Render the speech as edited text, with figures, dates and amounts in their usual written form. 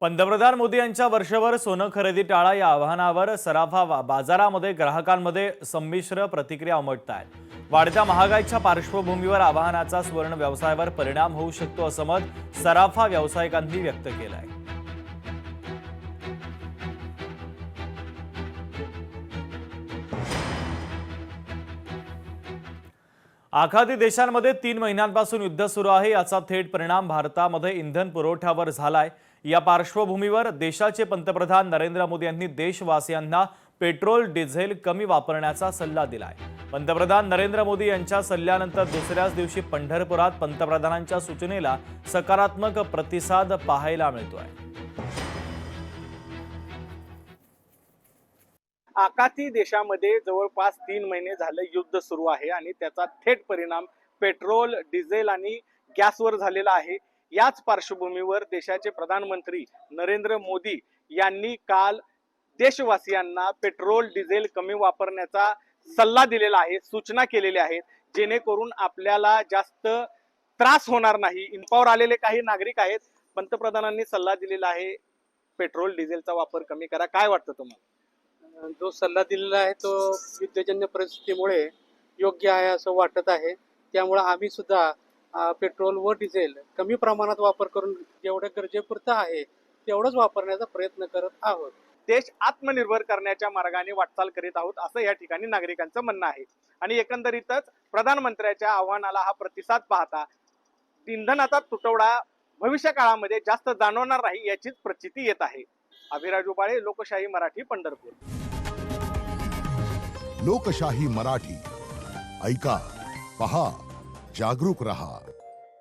पंतप्रधान मोदी यांच्या वर्षभर सोनं खरेदी टाळा या आवाहनावर सराफा बाजारामध्ये ग्राहकांमध्ये संमिश्र प्रतिक्रिया उमटत आहेत। वाढत्या महागाईच्या पार्श्वभूमीवर आवाहनाचा सुवर्ण व्यवसायावर परिणाम होऊ शकतो असं मत सराफा व्यावसायिकांनी व्यक्त केलं आहे। आखाती देशांमध्ये 3 महिन्यांपासून युद्ध सुरू आहे। याचा थेट परिणाम भारतामध्ये इंधन पुरवठ्यावर झालाय। या पार्श्वभूमीवर देशाचे पंतप्रधान नरेंद्र मोदी यांनी देशवासियांना पेट्रोल डिझेल कमी वापरण्याचा सल्ला दिलाय। पंतप्रधान नरेंद्र मोदी यांच्या सल्ल्यानंतर दुसऱ्याच दिवशी पंढरपुरात पंतप्रधानांच्या सूचनेला सकारात्मक प्रतिसाद पाहायला मिळतोय। आखाती देशामध्ये जवळपास 3 महिने झाले युद्ध सुरू आहे आणि त्याचा थेट परिणाम पेट्रोल, डिझेल आणि गॅसवर झालेला आहे। याच पार्श्वभूमीवर देशाचे प्रधानमंत्री नरेंद्र मोदी यांनी काल देशवासियांना पेट्रोल, डिझेल कमी वापरण्याचा सल्ला दिलेला आहे, सूचना केलेल्या आहेत, जेणेकरून आपल्याला जास्त त्रास होणार नाही। इंपावर आलेले काही नागरिक आहेत, पंतप्रधानांनी सल्ला दिलेला आहे पेट्रोल डिझेलचा वापर कमी करा। काय वाटतं तुम्हाला? जो सल्ला दिलेला आहे तो युद्धजन्य परिस्थितीमुळे योग्य आहे असं वाटत आहे। त्यामुळे आम्ही सुद्धा पेट्रोल व डिझेल कमी प्रमाणात वापर करून जेवढं गरजेपुरतं आहे तेवढंच वापरण्याचा प्रयत्न करत आहोत। देश आत्मनिर्भर करण्याच्या मार्गाने वाटचाल करीत आहोत असं या ठिकाणी नागरिकांचं म्हणणं आहे। आणि एकंदरीतच प्रधानमंत्र्यांच्या आव्हानाला हा प्रतिसाद पाहता इंधनाचा तुटवडा भविष्य काळामध्ये जास्त जाणवणार नाही याचीच प्रचिती येत आहे। अभिराजू बाळे, लोकशाही मराठी, पंढरपूर। लोकशाही मराठी ऐका, पहा, जागरूक रहा।